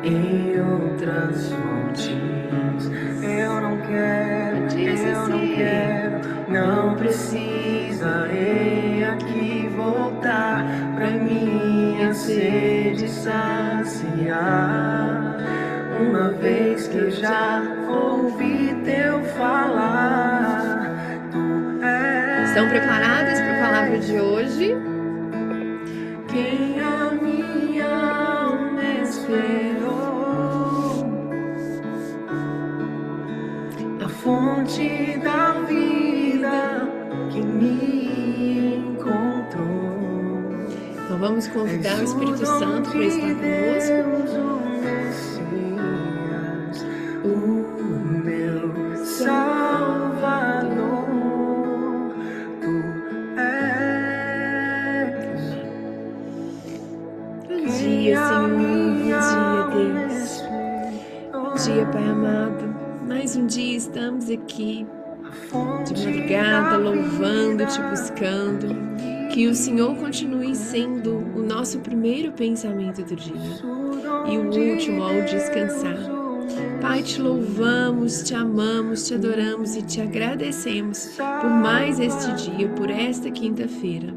em outras fontes. Eu não quero, não precisarei aqui voltar pra minha sede saciar. Uma vez que eu já ouvi teu falar, tu és. Estão preparadas para a palavra de hoje? Quem a minha alma esperou, a fonte da vida que me encontrou. Então vamos convidar o Espírito Santo para estar conosco. O meu Salvador, tu és. Bom dia, Senhor. Bom dia, Deus. Bom dia, Pai amado. Mais um dia estamos aqui de madrugada, louvando, te buscando. Que o Senhor continue sendo o nosso primeiro pensamento do dia e o último ao descansar. Pai, te louvamos, te amamos, te adoramos e te agradecemos por mais este dia, por esta quinta-feira.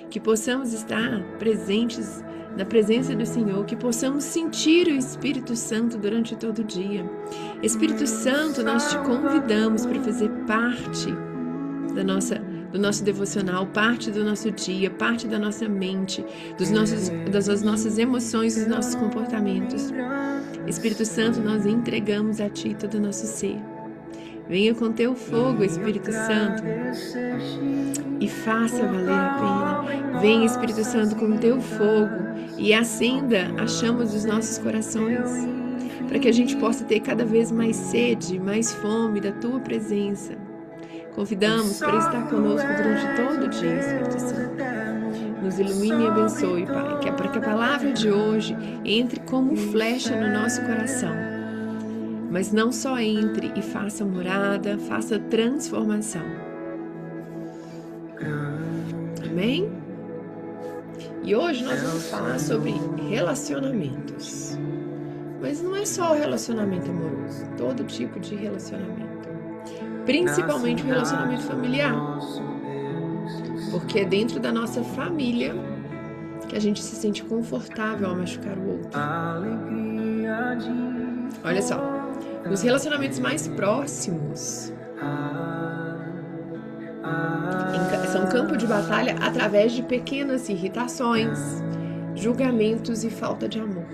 Que possamos estar presentes na presença do Senhor, que possamos sentir o Espírito Santo durante todo o dia. Espírito Santo, nós te convidamos para fazer parte do nosso devocional, parte do nosso dia, parte da nossa mente, das nossas emoções, dos nossos comportamentos. Espírito Santo, nós entregamos a Ti todo o nosso ser. Venha com Teu fogo, Espírito Santo, e faça valer a pena. Venha, Espírito Santo, com Teu fogo e acenda a chama dos nossos corações, para que a gente possa ter cada vez mais sede, mais fome da Tua presença. Convidamos para estar conosco durante todo o dia, Espírito Santo. Nos ilumine e abençoe, Pai, que é para que a palavra de hoje entre como flecha no nosso coração. Mas não só entre e faça morada, faça transformação. Amém? E hoje nós vamos falar sobre relacionamentos. Mas não é só o relacionamento amoroso, todo tipo de relacionamento. Principalmente o relacionamento familiar. Porque é dentro da nossa família que a gente se sente confortável ao machucar o outro. Olha só, os relacionamentos mais próximos são campo de batalha através de pequenas irritações, julgamentos e falta de amor.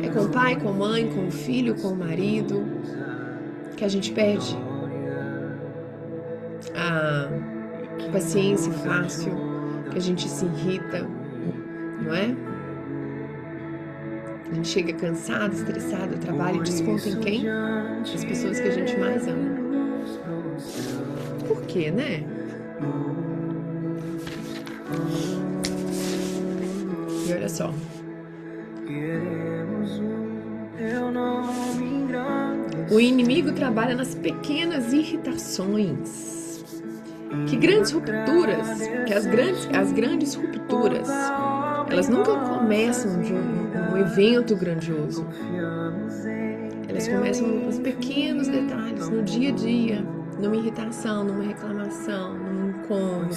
É com o pai, com a mãe, com o filho, com o marido que a gente perde a paciência fácil, que a gente se irrita, não é? A gente chega cansado, estressado do trabalho e desconta em quem? As pessoas que a gente mais ama. Por quê, né? E olha só. O inimigo trabalha nas pequenas irritações. Que grandes rupturas, que as grandes rupturas, elas nunca começam de um evento grandioso. Elas começam nos pequenos detalhes, no dia a dia, numa irritação, numa reclamação, num incômodo,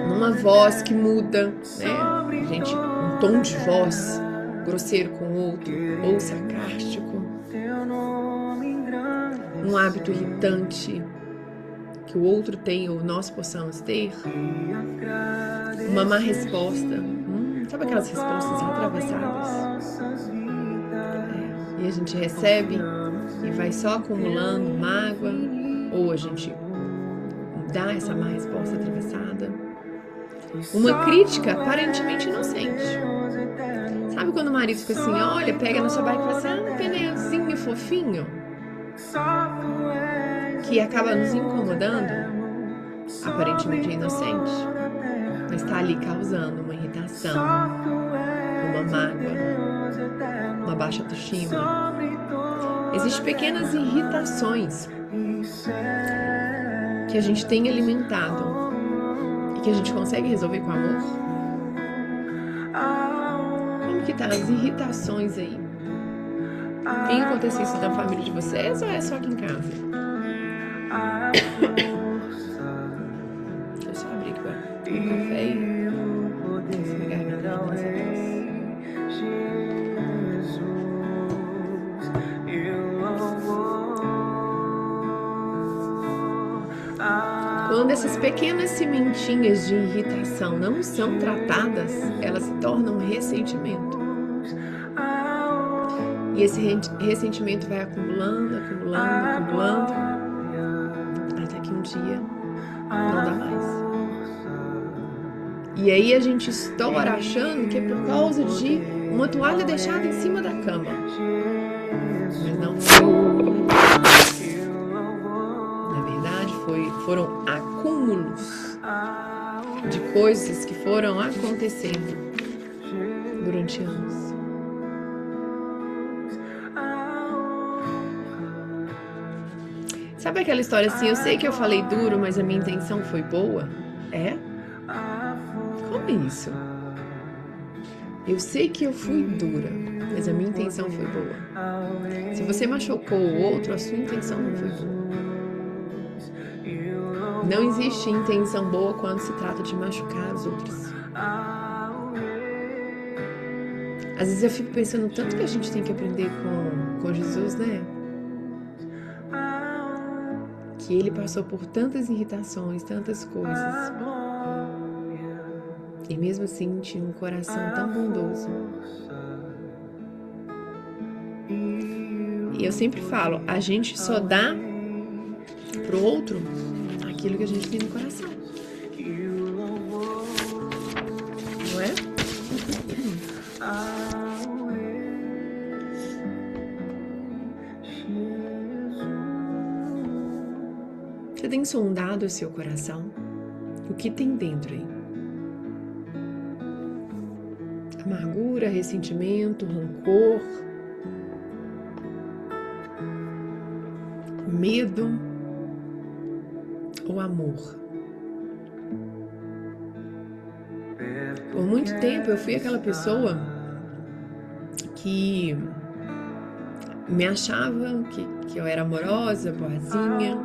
numa voz que muda, né? Gente, um tom de voz grosseiro com o outro, ou sarcástico, um hábito irritante que o outro tem ou nós possamos ter, uma má resposta, sabe aquelas respostas atravessadas? E a gente recebe e vai só acumulando mágoa, ou a gente dá essa má resposta atravessada. Uma crítica aparentemente inocente. Sabe quando o marido fica assim, olha, pega na sua barriga e fala assim, um pneuzinho fofinho, que acaba nos incomodando, aparentemente é inocente, mas está ali causando uma irritação, uma mágoa, uma baixa autoestima. Existem pequenas irritações que a gente tem alimentado e que a gente consegue resolver com amor. Como que que tá as irritações aí? Tem acontecido isso na família de vocês ou é só aqui em casa? Deixa eu só abrir aqui um café e desligar minha garganta. Quando essas pequenas sementinhas de irritação não são tratadas, elas se tornam ressentimento. E esse ressentimento vai acumulando, até que um dia não dá mais. E aí a gente estoura achando que é por causa de uma toalha deixada em cima da cama. Mas não foi. Foram acúmulos de coisas que foram acontecendo durante anos. Sabe aquela história assim, eu sei que eu falei duro, mas a minha intenção foi boa? É? Como é isso? Eu sei que eu fui dura, mas a minha intenção foi boa. Se você machucou o outro, a sua intenção não foi boa. Não existe intenção boa quando se trata de machucar os outros. Às vezes eu fico pensando tanto que a gente tem que aprender com Jesus, né? Que ele passou por tantas irritações, tantas coisas. E mesmo assim tinha um coração tão bondoso. E eu sempre falo, a gente só dá pro outro aquilo que a gente tem no coração. Não é? Você tem sondado o seu coração? O que tem dentro aí? Amargura, ressentimento, rancor, medo ou amor? Por muito tempo eu fui aquela pessoa que me achava que eu era amorosa, boazinha,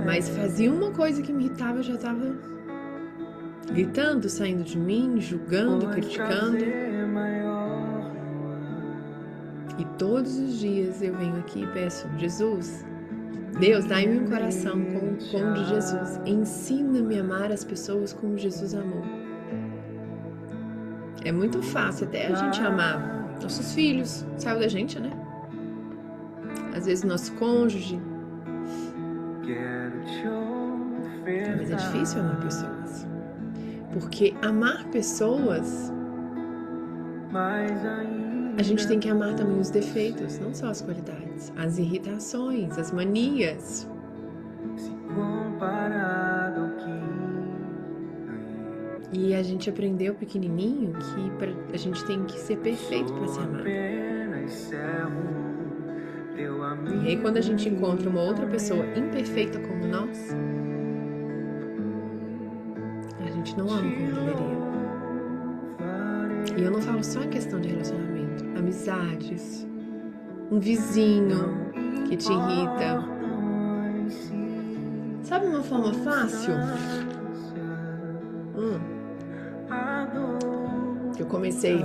mas fazia uma coisa que me irritava, eu já estava gritando, saindo de mim, julgando, criticando. E todos os dias eu venho aqui e peço, Jesus, Deus, dá-me um coração como o de Jesus. Ensina-me a amar as pessoas como Jesus amou. É muito fácil até a gente amar nossos filhos, saiu da gente, né? Às vezes nosso cônjuge. Mas é difícil amar pessoas. Porque amar pessoas, a gente tem que amar também os defeitos, não só as qualidades, as irritações, as manias. E a gente aprendeu pequenininho que a gente tem que ser perfeito para se amar. E aí quando a gente encontra uma outra pessoa imperfeita como nós, a gente não ama como deveria. E eu não falo só em questão de relacionamento, amizades, um vizinho que te irrita. Sabe uma forma fácil? Eu comecei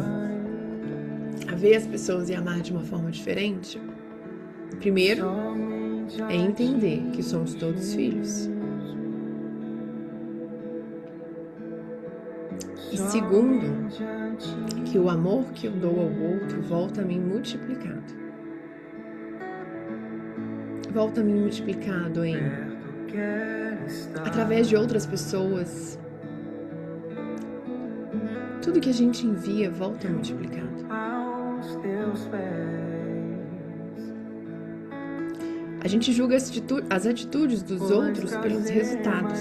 a ver as pessoas e amar de uma forma diferente. Primeiro, é entender que somos todos filhos. E segundo, que o amor que eu dou ao outro volta a mim multiplicado. Volta a mim multiplicado através de outras pessoas. Tudo que a gente envia volta multiplicado. A gente julga as atitudes dos outros pelos resultados.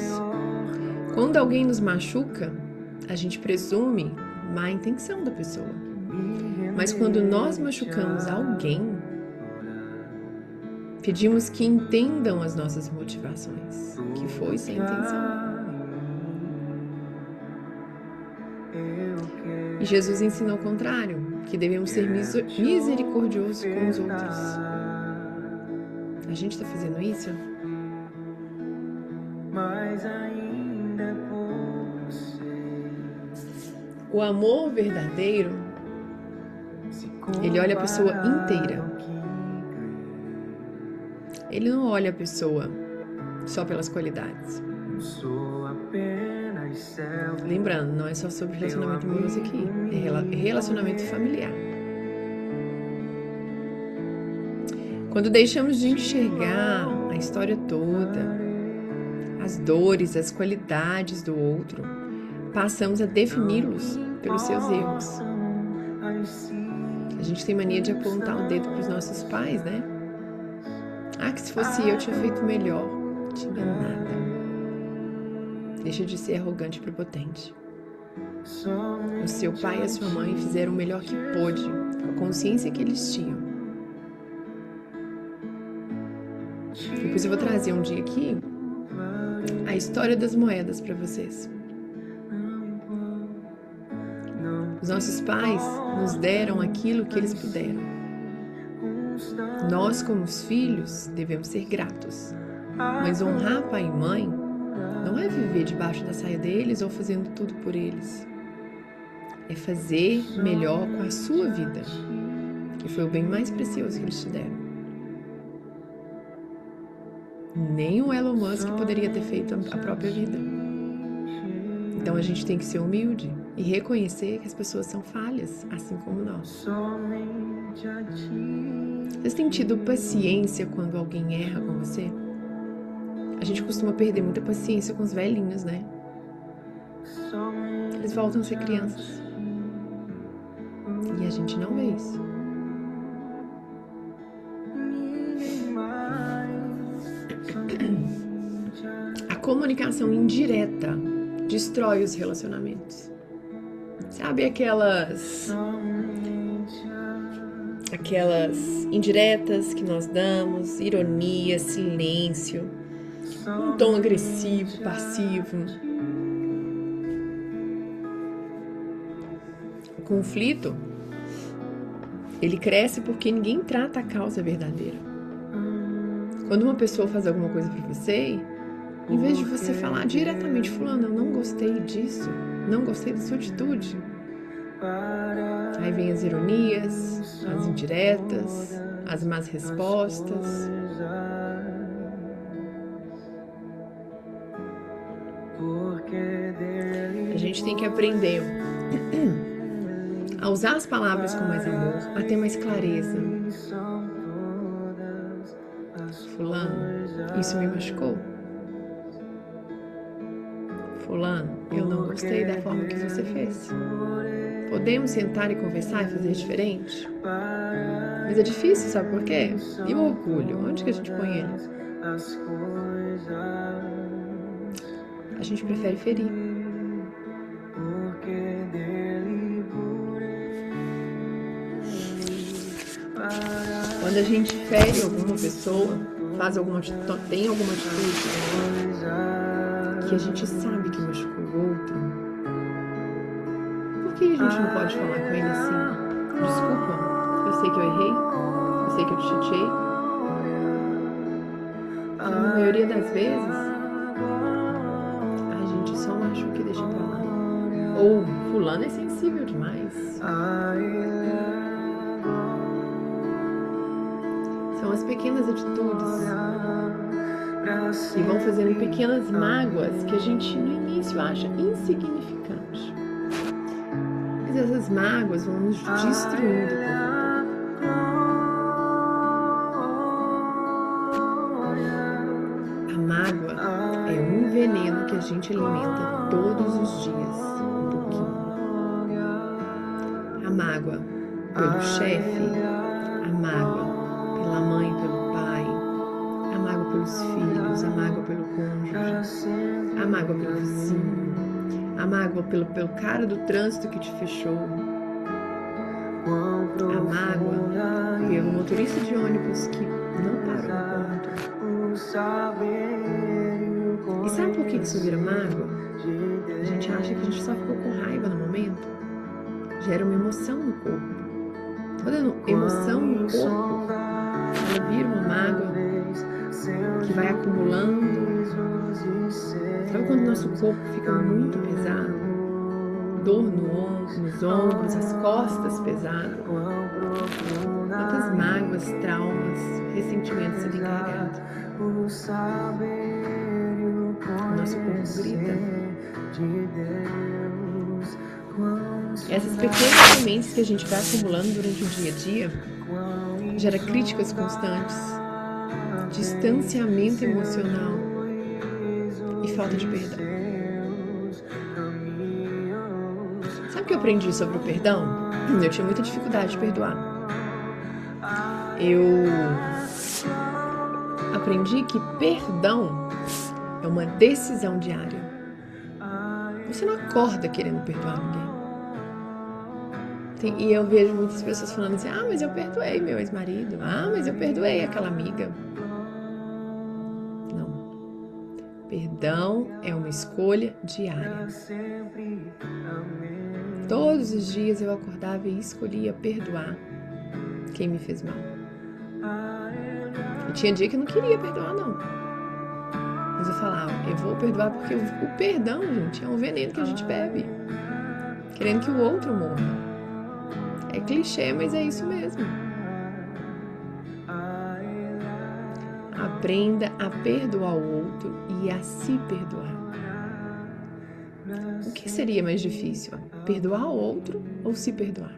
Quando alguém nos machuca, a gente presume má intenção da pessoa. Mas quando nós machucamos alguém, pedimos que entendam as nossas motivações, que foi sem intenção. E Jesus ensinou o contrário, que devemos ser misericordiosos com os outros. A gente está fazendo isso? Mas ainda é por você. O amor verdadeiro, ele olha a pessoa inteira. Ele não olha a pessoa só pelas qualidades. Lembrando, não é só sobre relacionamento amoroso aqui, é relacionamento familiar. Quando deixamos de enxergar a história toda, as dores, as qualidades do outro, passamos a defini-los pelos seus erros. A gente tem mania de apontar o dedo para os nossos pais, né? Ah, que se fosse eu tinha feito melhor. Não tinha nada. Deixa de ser arrogante e prepotente. O seu pai e a sua mãe fizeram o melhor que pôde, com a consciência que eles tinham. Depois eu vou trazer um dia aqui a história das moedas para vocês. Os nossos pais nos deram aquilo que eles puderam. Nós, como os filhos, devemos ser gratos. Mas honrar pai e mãe não é viver debaixo da saia deles ou fazendo tudo por eles. É fazer melhor com a sua vida, que foi o bem mais precioso que eles te deram. Nem o Elon Musk poderia ter feito a própria vida. Então a gente tem que ser humilde e reconhecer que as pessoas são falhas, assim como nós. Vocês têm tido paciência quando alguém erra com você? A gente costuma perder muita paciência com os velhinhos, né? Eles voltam a ser crianças. E a gente não vê isso. A comunicação indireta destrói os relacionamentos. Sabe aquelas indiretas que nós damos, ironia, silêncio, um tom agressivo, passivo. O conflito, ele cresce porque ninguém trata a causa verdadeira. Quando uma pessoa faz alguma coisa pra você, em vez de você falar diretamente, fulano, eu não gostei disso, não gostei da sua atitude. Aí vem as ironias, as indiretas, as más respostas. A gente tem que aprender a usar as palavras com mais amor, a ter mais clareza. Fulano, isso me machucou. Fulano, eu não gostei da forma que você fez. Podemos sentar e conversar e fazer diferente? Mas é difícil, sabe por quê? E o orgulho? Onde que a gente põe ele? A gente prefere ferir. Quando a gente fere alguma pessoa, faz alguma atitude, tem alguma atitude que a gente sabe que machucou o outro, por que a gente não pode falar com ele assim? Desculpa, eu sei que eu errei, eu sei que eu te chateei. E na maioria das vezes, a gente só machuca e deixa pra lá. Ou fulano é sensível demais. São as pequenas atitudes que vão fazendo pequenas mágoas que a gente no início acha insignificante. Mas essas mágoas vão nos destruindo por dentro. A mágoa é um veneno que a gente alimenta todos os dias, um pouquinho. A mágoa pelo chefe, a mágoa pela mãe, pelo pai, a mágoa pelos filhos, a mágoa pelo cônjuge, a mágoa pelo vizinho, a mágoa pelo cara do trânsito que te fechou, a mágoa pelo motorista de ônibus que não parou no ponto. E sabe por que isso vira mágoa? A gente acha que a gente só ficou com raiva no momento. Gera uma emoção no corpo. toda emoção no corpo, ela vira uma mágoa que vai acumulando. Sabe quando o nosso corpo fica muito pesado? Dor nos ombros, as costas pesadas. Quantas mágoas, traumas, ressentimentos você tem carregado? O nosso corpo grita. Essas pequenas sementes que a gente vai acumulando durante o dia a dia gera críticas constantes, distanciamento emocional e falta de perdão. Sabe o que eu aprendi sobre o perdão? Eu tinha muita dificuldade de perdoar. Eu aprendi que perdão é uma decisão diária. Você não acorda querendo perdoar ninguém. E eu vejo muitas pessoas falando assim: ah, mas eu perdoei meu ex-marido. Ah, mas eu perdoei aquela amiga. Não. Perdão é uma escolha diária. Todos os dias eu acordava e escolhia perdoar quem me fez mal. E tinha dia que eu não queria perdoar, não. Mas eu falava, eu vou perdoar porque o perdão, gente, é um veneno que a gente bebe, querendo que o outro morra. É clichê, mas é isso mesmo. Aprenda a perdoar o outro e a se perdoar. O que seria mais difícil? Perdoar o outro ou se perdoar?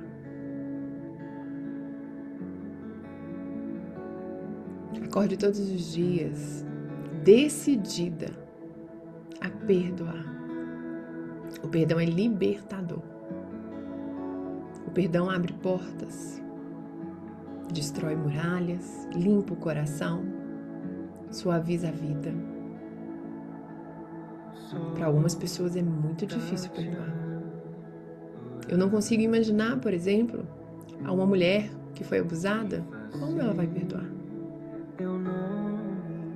Acorde todos os dias decidida a perdoar. O perdão é libertador. O perdão abre portas, destrói muralhas, limpa o coração, suaviza a vida. Para algumas pessoas é muito difícil perdoar. Eu não consigo imaginar, por exemplo, a uma mulher que foi abusada, como ela vai perdoar?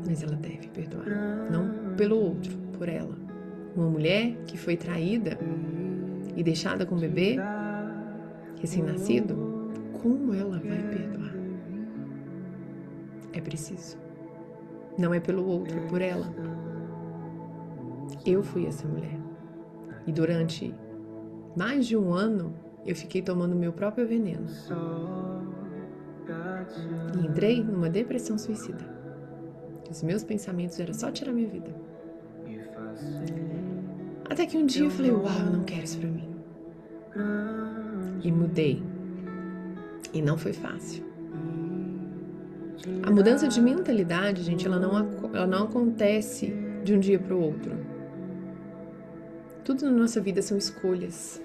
Mas ela deve perdoar, não pelo outro, por ela. Uma mulher que foi traída e deixada com o bebê recém-nascido, como ela vai perdoar? É preciso. Não é pelo outro, é por ela. Eu fui essa mulher. E durante mais de um ano, eu fiquei tomando meu próprio veneno. E entrei numa depressão suicida. Os meus pensamentos eram só tirar minha vida. Até que um dia eu falei, uau, eu não quero isso pra mim. E mudei. E não foi fácil. A mudança de mentalidade, gente, ela não acontece de um dia para o outro. Tudo na nossa vida são escolhas.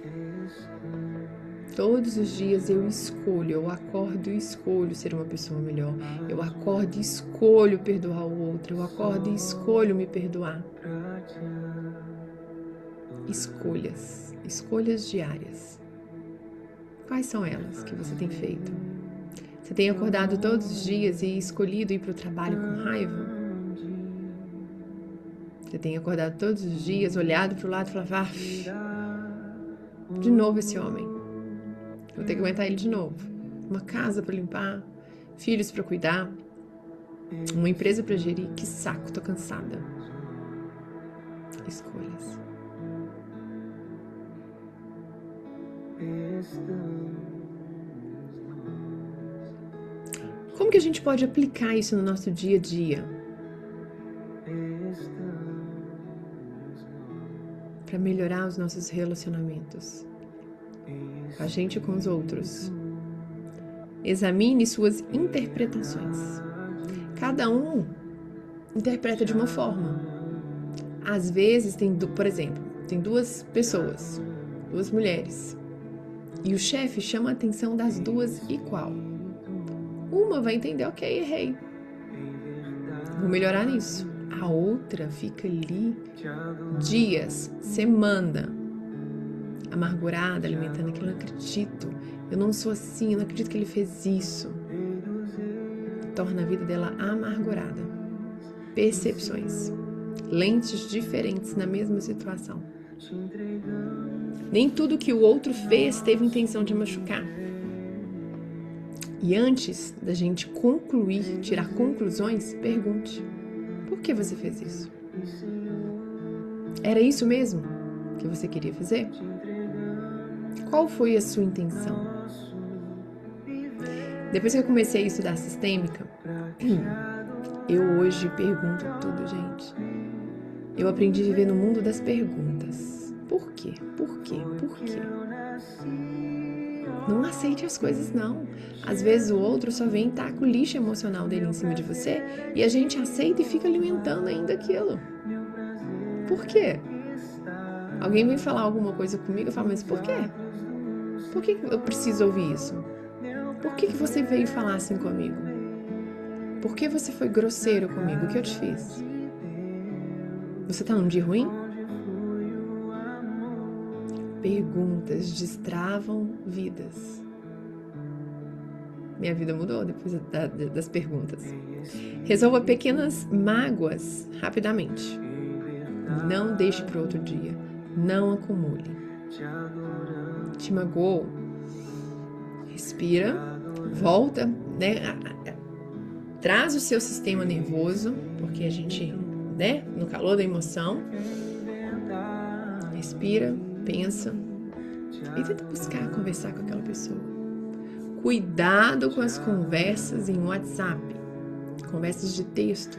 Todos os dias eu escolho, eu acordo e escolho ser uma pessoa melhor. Eu acordo e escolho perdoar o outro. Eu acordo e escolho me perdoar. Escolhas diárias. Quais são elas que você tem feito? Você tem acordado todos os dias e escolhido ir para o trabalho com raiva? Você tem acordado todos os dias, olhado para o lado e falado, de novo esse homem. Vou ter que aguentar ele de novo. Uma casa para limpar, filhos para cuidar, uma empresa para gerir. Que saco, tô cansada. Escolhas. Como que a gente pode aplicar isso no nosso dia a dia? Para melhorar os nossos relacionamentos com a gente e com os outros. Examine suas interpretações. Cada um interpreta de uma forma. Às vezes, por exemplo, tem duas pessoas, duas mulheres, e o chefe chama a atenção das duas igual. Uma vai entender, ok, errei, vou melhorar nisso. A outra fica ali dias, semana, amargurada, alimentando aquilo. Eu não acredito, eu não sou assim, eu não acredito que ele fez isso. Torna a vida dela amargurada. Percepções, lentes diferentes na mesma situação. Nem tudo que o outro fez teve intenção de machucar. E antes da gente concluir, tirar conclusões, pergunte: por que você fez isso? Era isso mesmo que você queria fazer? Qual foi a sua intenção? Depois que eu comecei a estudar sistêmica, eu hoje pergunto tudo, gente. Eu aprendi a viver no mundo das perguntas. Por quê? Por quê? Por quê? Não aceite as coisas, não. Às vezes o outro só vem e taca o lixo emocional dele em cima de você e a gente aceita e fica alimentando ainda aquilo. Por quê? Alguém vem falar alguma coisa comigo, eu falo, mas por quê? Por que eu preciso ouvir isso? Por que você veio falar assim comigo? Por que você foi grosseiro comigo? O que eu te fiz? Você tá num dia ruim? Perguntas destravam vidas. Minha vida mudou depois das perguntas. Resolva pequenas mágoas rapidamente. Não deixe para outro dia. Não acumule. Te magoou? Respira, volta, né? Traz o seu sistema nervoso, porque a gente, né, no calor da emoção, respira, pensa e tenta buscar conversar com aquela pessoa. Cuidado com as conversas em WhatsApp, conversas de texto.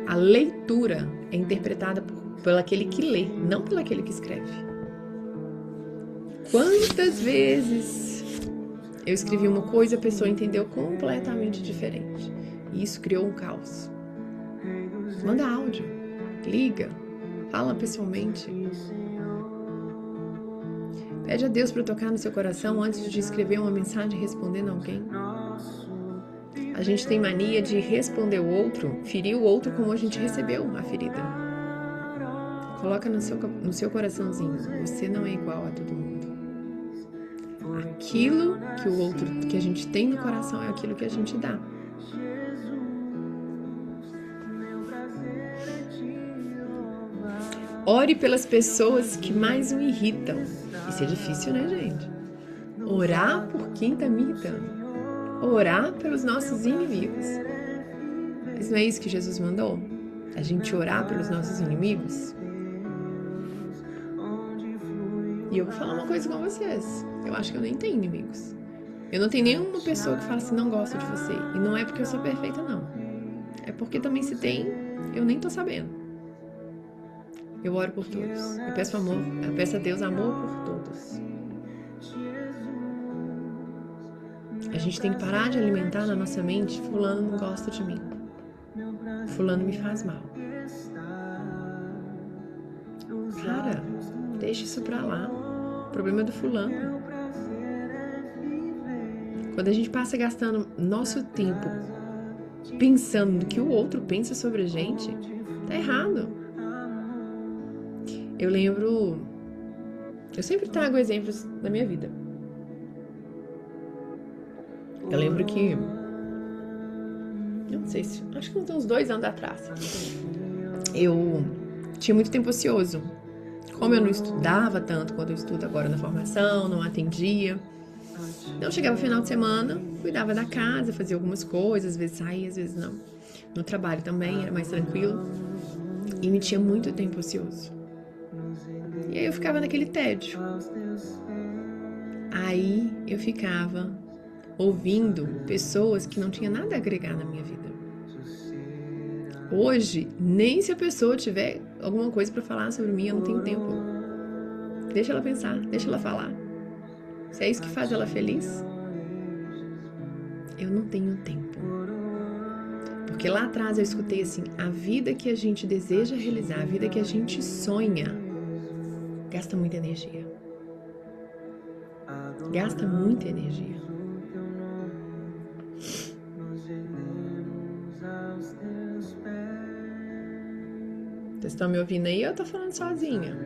A leitura é interpretada por aquele que lê, não por aquele que escreve. Quantas vezes eu escrevi uma coisa e a pessoa entendeu completamente diferente. E isso criou um caos. Manda áudio, liga, fala pessoalmente. Pede a Deus para tocar no seu coração antes de escrever uma mensagem respondendo a alguém. A gente tem mania de responder o outro, ferir o outro como a gente recebeu a ferida. Coloca no seu coraçãozinho, você não é igual a todo mundo. Aquilo que o outro, que a gente tem no coração é aquilo que a gente dá. Ore pelas pessoas que mais o irritam. Isso é difícil, né, gente? Orar por quem tá me irritando. Orar pelos nossos inimigos. Mas não é isso que Jesus mandou? A gente orar pelos nossos inimigos? E eu vou falar uma coisa com vocês. Eu acho que eu nem tenho inimigos. Eu não tenho nenhuma pessoa que fala assim, não gosto de você. E não é porque eu sou perfeita, não. É porque também se tem, eu nem tô sabendo. Eu oro por todos. Eu peço a Deus amor por todos. A gente tem que parar de alimentar na nossa mente, fulano não gosta de mim. Fulano me faz mal. Cara, deixa isso pra lá. O problema é do fulano. Quando a gente passa gastando nosso tempo pensando no que o outro pensa sobre a gente, tá errado. Eu sempre trago exemplos da minha vida. Eu lembro que, eu não sei se, acho que uns 2 anos atrás, eu tinha muito tempo ocioso. Como eu não estudava tanto quanto eu estudo agora na formação, não atendia. Então, chegava no final de semana, cuidava da casa, fazia algumas coisas, às vezes saía, às vezes não. No trabalho também, era mais tranquilo. E me tinha muito tempo ocioso. E aí eu ficava naquele tédio. Aí eu ficava ouvindo pessoas que não tinham nada a agregar na minha vida. Hoje, nem se a pessoa tiver alguma coisa para falar sobre mim, eu não tenho tempo. Deixa ela pensar, deixa ela falar. Se é isso que faz ela feliz, eu não tenho tempo. Porque lá atrás eu escutei assim, a vida que a gente deseja realizar, a vida que a gente sonha, gasta muita energia. Gasta muita energia. Vocês estão me ouvindo aí ou eu tô falando sozinha?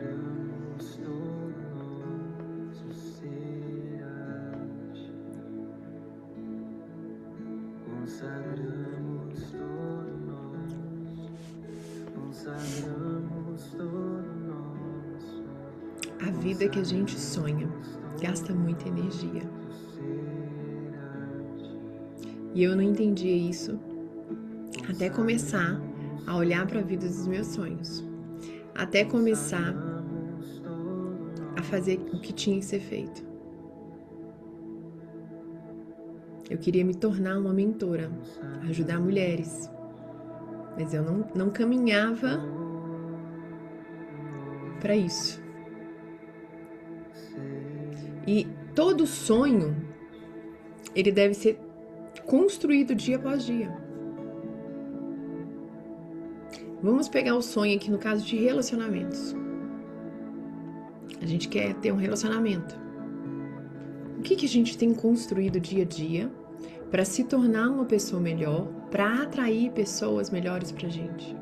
A vida que a gente sonha gasta muita energia. E eu não entendia isso até começar a olhar para a vida dos meus sonhos. Até começar a fazer o que tinha que ser feito. Eu queria me tornar uma mentora, ajudar mulheres. Mas eu não caminhava para isso. E todo sonho, ele deve ser construído dia após dia. Vamos pegar o sonho aqui no caso de relacionamentos. A gente quer ter um relacionamento. O que a gente tem construído dia a dia para se tornar uma pessoa melhor, para atrair pessoas melhores pra gente?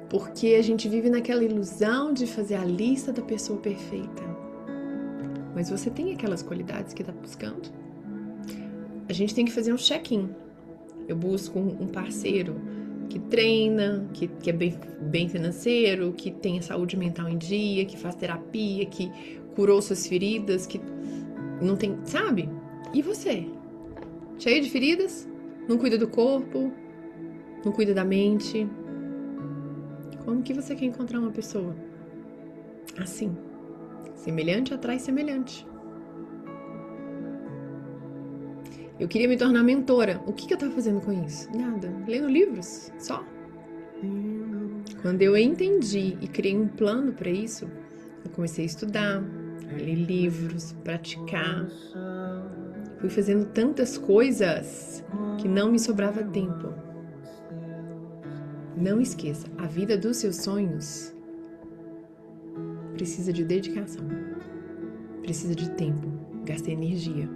Porque a gente vive naquela ilusão de fazer a lista da pessoa perfeita. Mas você tem aquelas qualidades que tá buscando? A gente tem que fazer um check-in. Eu busco um parceiro que treina, que é bem financeiro, que tem a saúde mental em dia, que faz terapia, que curou suas feridas, que não tem, sabe? E você? Cheio de feridas? Não cuida do corpo? Não cuida da mente? Como que você quer encontrar uma pessoa assim? Semelhante atrai semelhante. Eu queria me tornar mentora. O que eu estava fazendo com isso? Nada. Lendo livros, só. Quando eu entendi e criei um plano para isso, eu comecei a estudar, a ler livros, praticar. Fui fazendo tantas coisas que não me sobrava tempo. Não esqueça, a vida dos seus sonhos precisa de dedicação, precisa de tempo, gasta energia.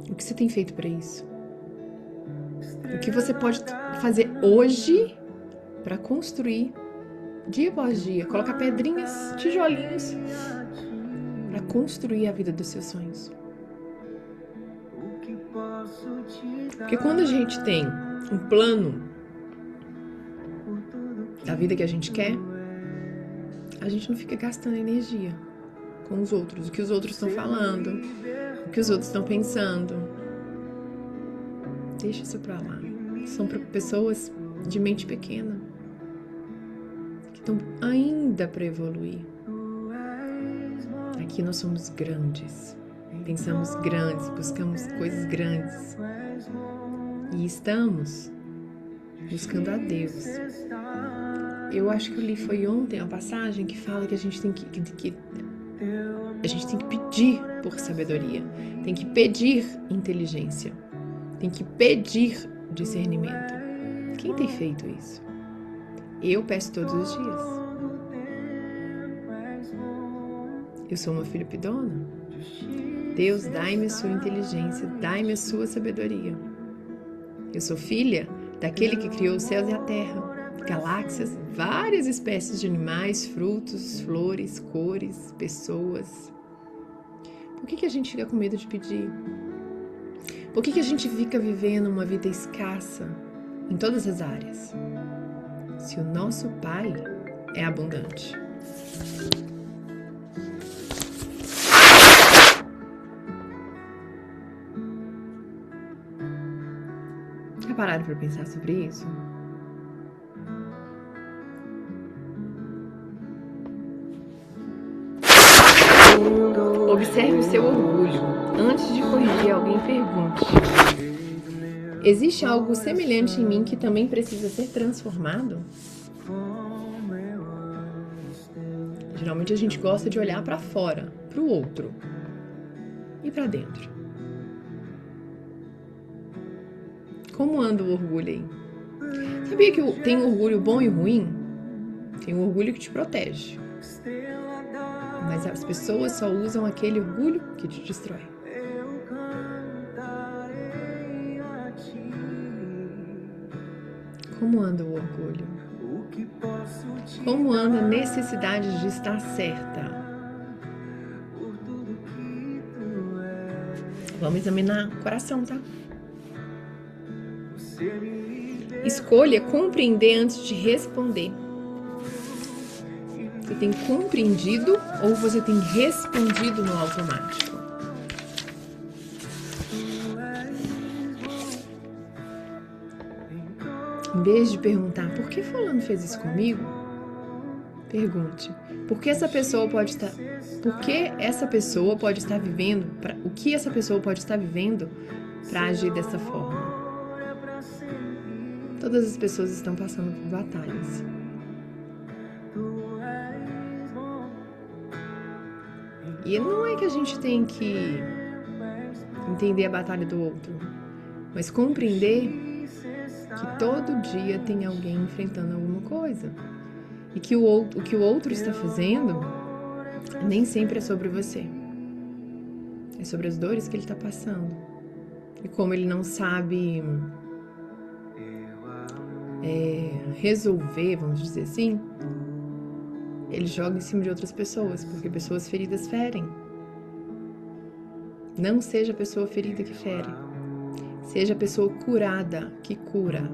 O que você tem feito para isso? O que você pode fazer hoje para construir, dia após dia, colocar pedrinhas, tijolinhos, para construir a vida dos seus sonhos? Porque quando a gente tem um plano da vida que a gente quer, a gente não fica gastando energia com os outros, o que os outros estão falando, o que os outros estão pensando. Deixa isso pra lá. São pessoas de mente pequena que estão ainda para evoluir. Aqui nós somos grandes, pensamos grandes, buscamos coisas grandes e estamos buscando a Deus. Eu acho que eu li foi ontem a passagem que fala que a gente tem que pedir por sabedoria, tem que pedir inteligência, tem que pedir discernimento. Quem tem feito isso? Eu peço todos os dias. Eu sou uma filha pidona. Deus, dai-me a sua inteligência, dai-me a sua sabedoria. Eu sou filha daquele que criou os céus e a terra, galáxias, várias espécies de animais, frutos, flores, cores, pessoas. Por que a gente fica com medo de pedir? Por que a gente fica vivendo uma vida escassa em todas as áreas? Se o nosso Pai é abundante. Já pararam para pensar sobre isso? Observe o seu orgulho. Antes de corrigir alguém, pergunte: existe algo semelhante em mim que também precisa ser transformado? Geralmente a gente gosta de olhar para fora, para o outro e para dentro. Como anda o orgulho aí? Sabia que tem orgulho bom e ruim? Tem um orgulho que te protege. Mas as pessoas só usam aquele orgulho que te destrói. Como anda o orgulho? Como anda a necessidade de estar certa? Vamos examinar o coração, tá? Escolha compreender antes de responder. Você tem compreendido ou você tem respondido no automático? Em vez de perguntar por que fulano fez isso comigo, pergunte por que essa pessoa pode estar vivendo, o que essa pessoa pode estar vivendo para agir dessa forma. Todas as pessoas estão passando por batalhas. E não é que a gente tem que entender a batalha do outro, mas compreender que todo dia tem alguém enfrentando alguma coisa. E que o que o outro está fazendo nem sempre é sobre você. É sobre as dores que ele está passando. E como ele não sabe resolver, vamos dizer assim, ele joga em cima de outras pessoas, porque pessoas feridas ferem. Não seja a pessoa ferida que fere. Seja a pessoa curada que cura.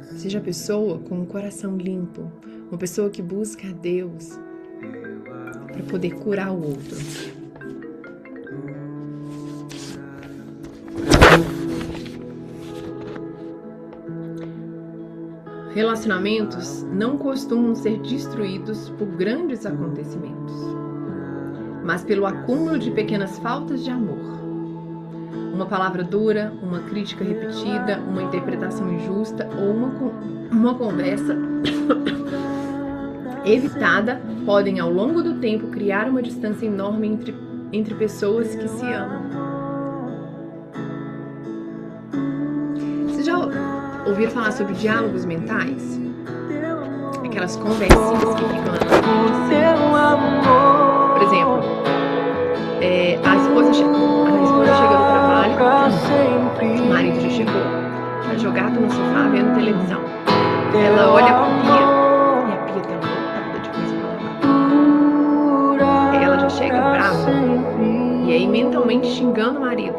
Seja a pessoa com o coração limpo. Uma pessoa que busca a Deus para poder curar o outro. Relacionamentos não costumam ser destruídos por grandes acontecimentos, mas pelo acúmulo de pequenas faltas de amor. Uma palavra dura, uma crítica repetida, uma interpretação injusta ou uma conversa evitada podem, ao longo do tempo, criar uma distância enorme entre pessoas que se amam. Vocês já ouviram falar sobre diálogos mentais? Aquelas conversinhas que ficam na Por exemplo, a esposa chega do trabalho, o marido já chegou, tá jogado no sofá vendo televisão. Ela olha pra pia e a pia tá lotada de coisa pra lavar. Ela já chega brava e aí mentalmente xingando o marido,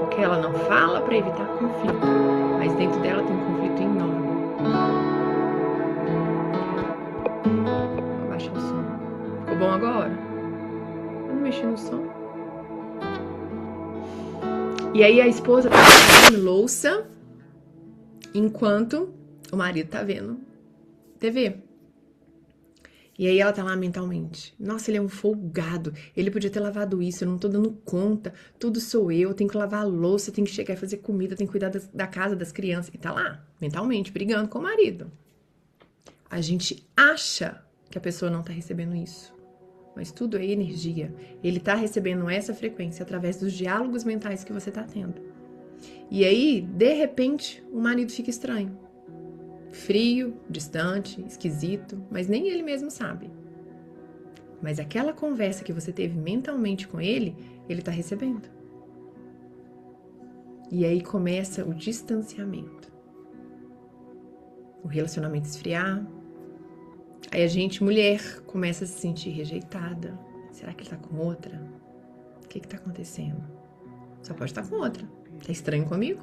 porque ela não fala pra evitar conflito, mas dentro dela tem um conflito enorme. Vou abaixar o som. Ficou bom agora? Eu não mexi no som. E aí a esposa tá fazendo louça enquanto o marido tá vendo TV. E aí ela tá lá mentalmente. Nossa, ele é um folgado. Ele podia ter lavado isso, eu não tô dando conta. Tudo sou eu tenho que lavar a louça, tenho que chegar e fazer comida, tenho que cuidar da casa, das crianças. E tá lá, mentalmente, brigando com o marido. A gente acha que a pessoa não tá recebendo isso. Mas tudo é energia. Ele tá recebendo essa frequência através dos diálogos mentais que você tá tendo. E aí, de repente, o marido fica estranho. Frio, distante, esquisito, mas nem ele mesmo sabe. Mas aquela conversa que você teve mentalmente com ele tá recebendo. E aí começa o distanciamento. O relacionamento esfriar. Aí a gente, mulher, começa a se sentir rejeitada. Será que ele tá com outra? O que tá acontecendo? Só pode estar com outra. Tá estranho comigo?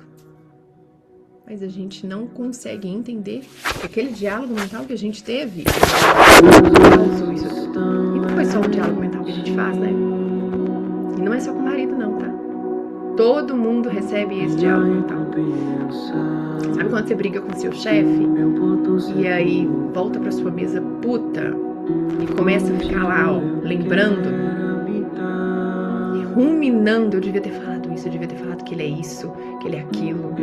Mas a gente não consegue entender que aquele diálogo mental que a gente teve causou isso tudo. E não foi só um diálogo mental que a gente faz, né? E não é só com o marido, não, tá? Todo mundo recebe esse diálogo mental. Sabe quando você briga com seu chefe e aí volta pra sua mesa puta e começa a ficar lá, ó, lembrando e ruminando, eu devia ter falado isso, eu devia ter falado que ele é isso, que ele é aquilo.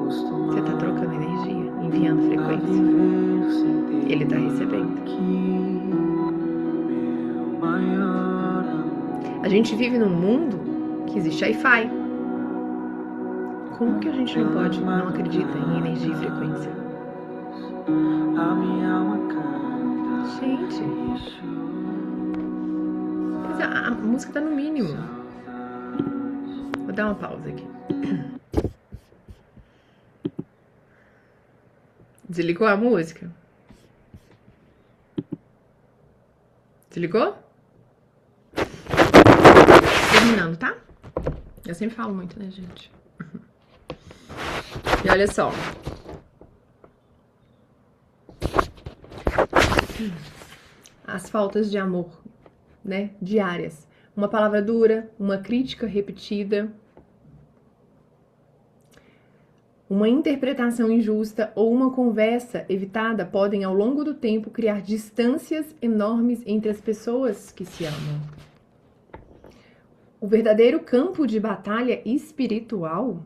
Você tá trocando energia, enviando frequência. Ele tá recebendo. A gente vive num mundo que existe Wi-Fi. Como que a gente não pode, não acredita em energia e frequência? Gente, mas a música tá no mínimo. Vou dar uma pausa aqui. Desligou a música? Desligou? Terminando, tá? Eu sempre falo muito, né, gente? E olha só. As faltas de amor, né? Diárias. Uma palavra dura, uma crítica repetida. Uma interpretação injusta ou uma conversa evitada podem, ao longo do tempo, criar distâncias enormes entre as pessoas que se amam. O verdadeiro campo de batalha espiritual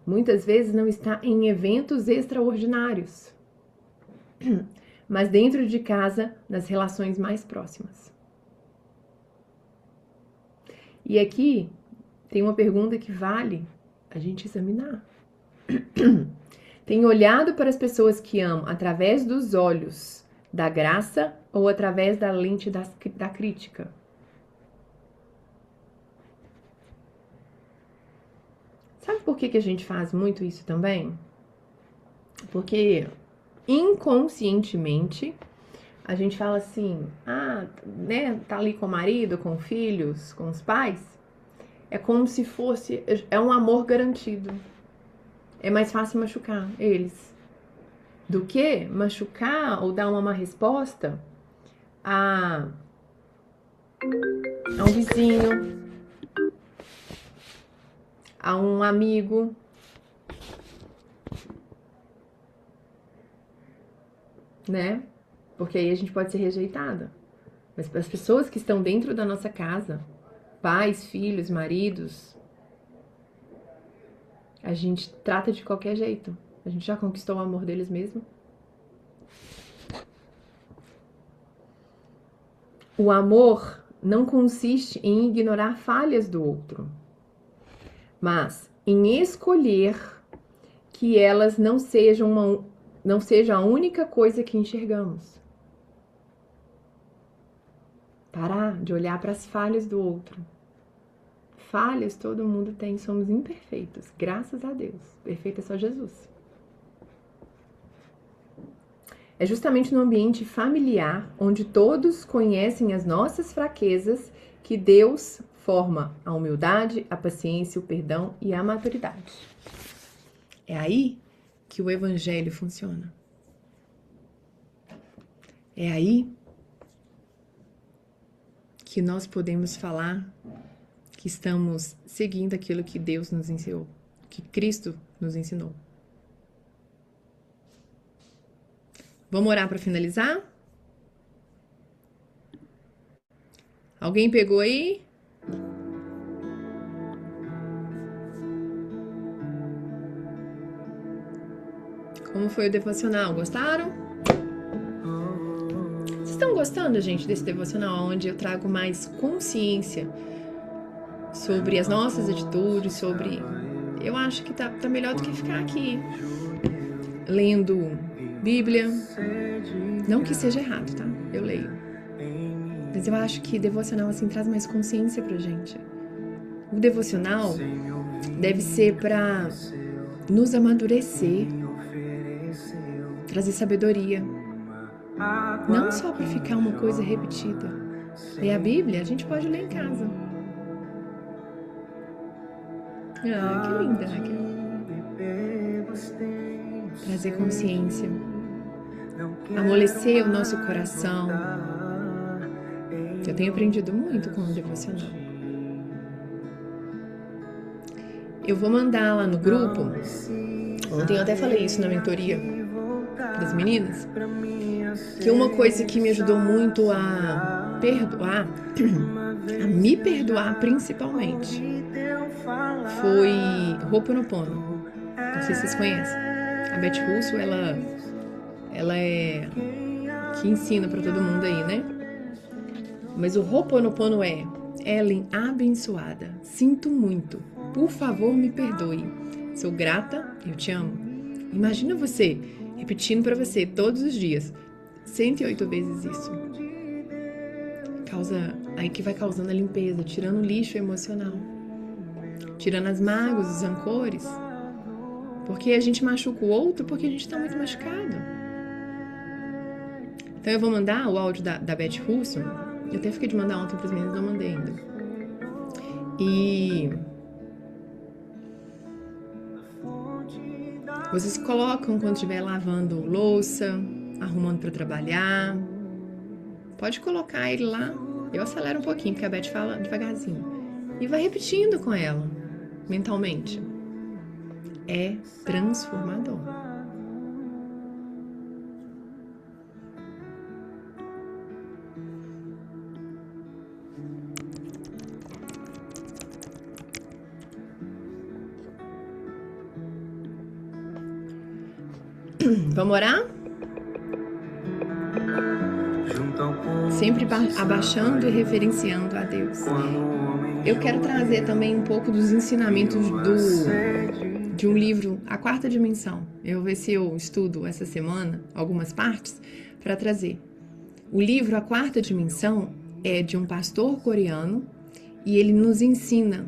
muitas vezes não está em eventos extraordinários, mas dentro de casa, nas relações mais próximas. E aqui tem uma pergunta que vale a gente examinar. Tem olhado para as pessoas que amam através dos olhos da graça ou através da lente da crítica? Sabe por que a gente faz muito isso também? Porque inconscientemente a gente fala assim, né, tá ali com o marido, com filhos, com os pais, é como se fosse, é um amor garantido. É mais fácil machucar eles do que machucar ou dar uma má resposta a um vizinho, a um amigo. Né? Porque aí a gente pode ser rejeitada. Mas para as pessoas que estão dentro da nossa casa, pais, filhos, maridos, a gente trata de qualquer jeito. A gente já conquistou o amor deles mesmo. O amor não consiste em ignorar falhas do outro, mas em escolher que elas não seja a única coisa que enxergamos. Parar de olhar para as falhas do outro. Falhas todo mundo tem, somos imperfeitos, graças a Deus. Perfeito é só Jesus. É justamente no ambiente familiar, onde todos conhecem as nossas fraquezas, que Deus forma a humildade, a paciência, o perdão e a maturidade. É aí que o evangelho funciona. É aí que nós podemos falar que estamos seguindo aquilo que Deus nos ensinou, que Cristo nos ensinou. Vamos orar para finalizar? Alguém pegou aí? Como foi o devocional? Gostaram? Vocês estão gostando, gente, desse devocional onde eu trago mais consciência sobre as nossas atitudes, sobre... Eu acho que tá melhor do que ficar aqui lendo Bíblia. Não que seja errado, tá? Eu leio. Mas eu acho que devocional assim traz mais consciência pra gente. O devocional deve ser pra nos amadurecer, trazer sabedoria. Não só pra ficar uma coisa repetida. E a Bíblia a gente pode ler em casa. Ah, que linda, Raquel. Trazer consciência. Amolecer o nosso coração. Eu tenho aprendido muito com o devocional. Eu vou mandar lá no grupo. Ontem eu até falei isso na mentoria das meninas. Que uma coisa que me ajudou muito a perdoar, a me perdoar principalmente, foi Ho'oponopono. Não sei se vocês conhecem. A Beth Russo, ela é que ensina pra todo mundo aí, né? Mas o Ho'oponopono é: Ellen, abençoada, sinto muito, por favor me perdoe, sou grata, eu te amo. Imagina você repetindo pra você todos os dias 108 vezes isso. Aí que vai causando a limpeza, tirando o lixo emocional, tirando as mágoas, os rancores. Porque a gente machuca o outro porque a gente tá muito machucado. Então eu vou mandar o áudio da Beth Russo. Eu até fiquei de mandar ontem pras meninas, não mandei ainda. E vocês colocam quando estiver lavando louça, arrumando para trabalhar. Pode colocar ele lá. Eu acelero um pouquinho, porque a Beth fala devagarzinho. E vai repetindo com ela, mentalmente. é transformador. Vamos orar? Sempre abaixando e reverenciando a Deus. Eu quero trazer também um pouco dos ensinamentos de um livro, A Quarta Dimensão. Eu vou ver se eu estudo essa semana algumas partes para trazer. O livro A Quarta Dimensão é de um pastor coreano e ele nos ensina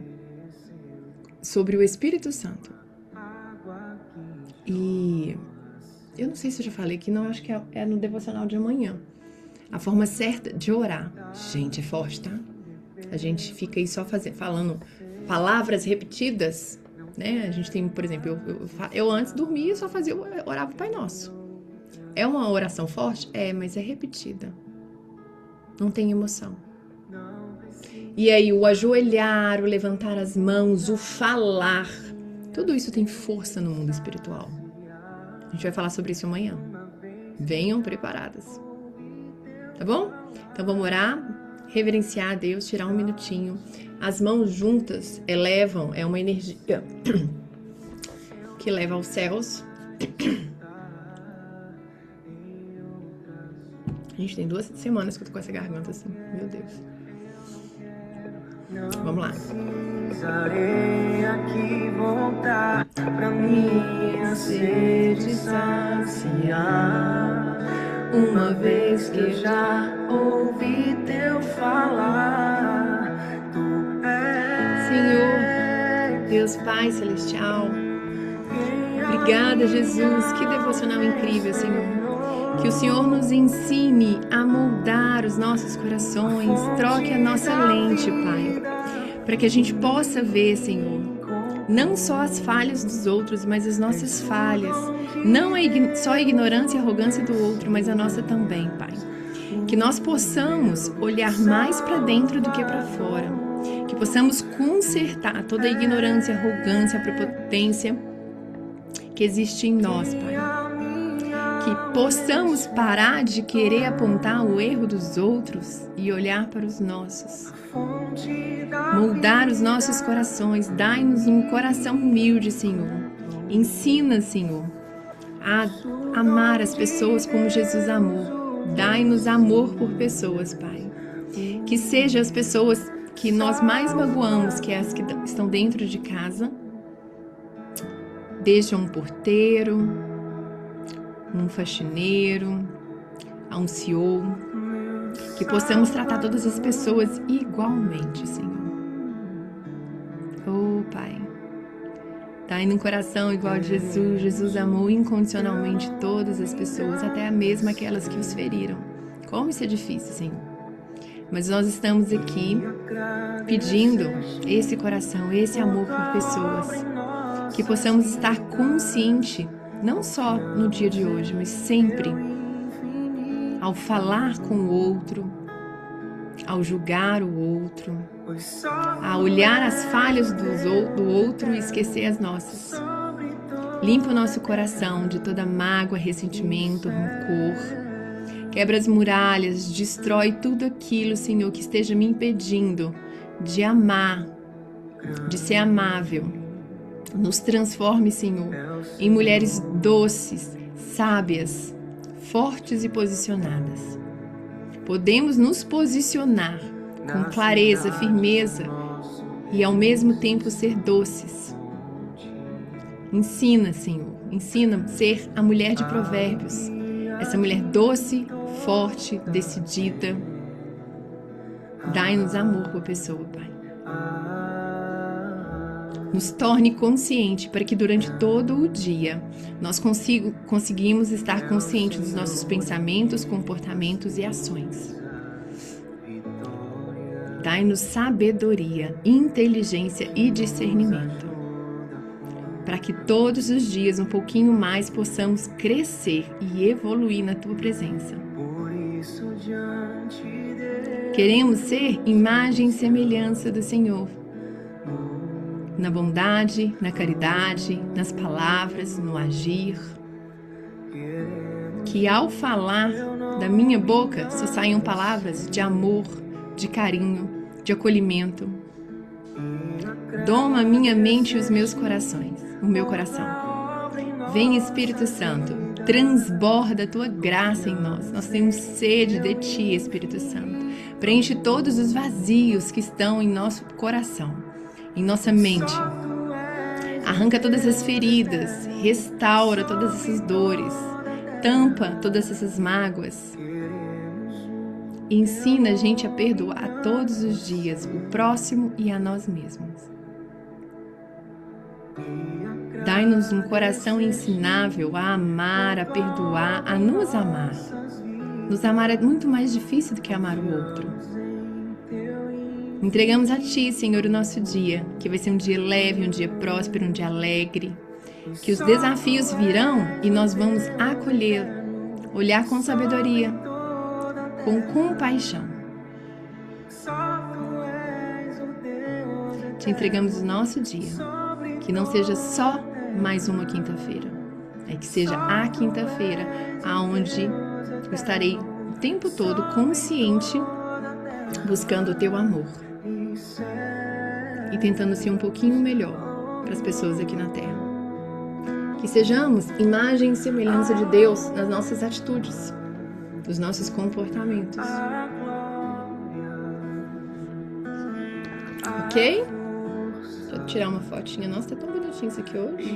sobre o Espírito Santo. E eu não sei se eu já falei aqui, não, acho que é no devocional de amanhã. A forma certa de orar. Gente, é forte, tá? A gente fica aí só falando palavras repetidas, né? A gente tem, por exemplo, eu antes dormia e só orava o Pai Nosso. É uma oração forte? É, mas é repetida. Não tem emoção. E aí o ajoelhar, o levantar as mãos, o falar, tudo isso tem força no mundo espiritual. A gente vai falar sobre isso amanhã. Venham preparadas. Tá bom? Então vamos orar, reverenciar a Deus, tirar um minutinho. As mãos juntas elevam, é uma energia que leva aos céus. A gente tem 2 semanas que eu tô com essa garganta assim, meu Deus. Vamos lá. Precisarei aqui voltar pra minha sede saciar. Uma vez que já ouvi teu falar, tu és Senhor, Deus Pai Celestial, obrigada, Jesus, que devocional incrível, Senhor. Que o Senhor nos ensine a moldar os nossos corações, troque a nossa lente, Pai, para que a gente possa ver, Senhor, não só as falhas dos outros, mas as nossas falhas, não só a ignorância e arrogância do outro, mas a nossa também, Pai. Que nós possamos olhar mais para dentro do que para fora, que possamos consertar toda a ignorância, arrogância, prepotência que existe em nós, Pai. Que possamos parar de querer apontar o erro dos outros e olhar para os nossos. Moldar os nossos corações, dai-nos um coração humilde, Senhor. Ensina, Senhor, a amar as pessoas como Jesus amou. Dai-nos amor por pessoas, Pai. Que sejam as pessoas que nós mais magoamos, que é as que estão dentro de casa, desde um porteiro, um faxineiro, a um CEO, que possamos tratar todas as pessoas igualmente, Senhor. Oh, Pai, dai-nos um coração igual a Jesus. Jesus amou incondicionalmente todas as pessoas, até mesmo aquelas que os feriram. Como isso é difícil, Senhor. Mas nós estamos aqui pedindo esse coração, esse amor por pessoas, que possamos estar conscientes, não só no dia de hoje, mas sempre, ao falar com o outro, ao julgar o outro, a olhar as falhas do outro e esquecer as nossas. Limpa o nosso coração de toda mágoa, ressentimento, rancor. Quebra as muralhas, destrói tudo aquilo, Senhor, que esteja me impedindo de amar, de ser amável. Nos transforme, Senhor, em mulheres doces, sábias, fortes e posicionadas. Podemos nos posicionar com clareza, firmeza e ao mesmo tempo ser doces. Ensina, Senhor, ensina a ser a mulher de Provérbios, essa mulher doce, forte, decidida. Dai-nos amor por pessoa, Pai. Nos torne consciente para que durante todo o dia nós conseguimos estar conscientes dos nossos pensamentos, comportamentos e ações. Dai-nos sabedoria, inteligência e discernimento, para que todos os dias um pouquinho mais possamos crescer e evoluir na Tua presença. Queremos ser imagem e semelhança do Senhor. na bondade, na caridade, nas palavras, no agir. Que ao falar da minha boca só saiam palavras de amor, de carinho, de acolhimento. Doma a minha mente e os meus corações, o meu coração. Vem, Espírito Santo, transborda a tua graça em nós. Nós temos sede de ti, Espírito Santo. Preenche todos os vazios que estão em nosso coração, em nossa mente. Arranca todas as feridas, restaura todas essas dores, tampa todas essas mágoas. E ensina a gente a perdoar todos os dias o próximo e a nós mesmos. Dai-nos um coração ensinável a amar, a perdoar, a nos amar. Nos amar é muito mais difícil do que amar o outro. Entregamos a Ti, Senhor, o nosso dia, que vai ser um dia leve, um dia próspero, um dia alegre. Que os desafios virão e nós vamos acolher, olhar com sabedoria, com compaixão. Te entregamos o nosso dia, que não seja só mais uma quinta-feira, é que seja a quinta-feira aonde eu estarei o tempo todo consciente, buscando o Teu amor e tentando ser um pouquinho melhor para as pessoas aqui na Terra. Que sejamos imagem e semelhança de Deus nas nossas atitudes, nos nossos comportamentos. Ok? Deixa eu tirar uma fotinha. Nossa, tá tão bonitinho isso aqui hoje.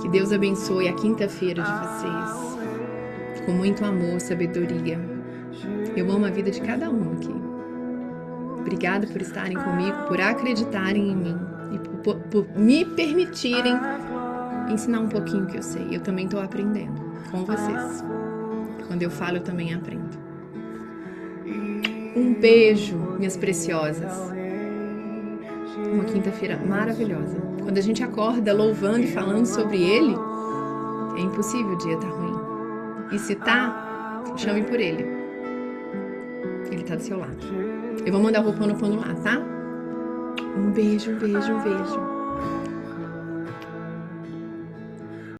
Que Deus abençoe a quinta-feira de vocês, com muito amor, sabedoria. Eu amo a vida de cada um aqui. Obrigada por estarem comigo, por acreditarem em mim e por me permitirem ensinar um pouquinho que eu sei. Eu também estou aprendendo com vocês. Quando eu falo, eu também aprendo. Um beijo, minhas preciosas. Uma quinta-feira maravilhosa. Quando a gente acorda louvando e falando sobre Ele, é impossível o dia estar ruim. E se tá, chame por Ele. Ele tá do seu lado. Eu vou mandar o Ho'oponopono lá, tá? Um beijo, um beijo, um beijo.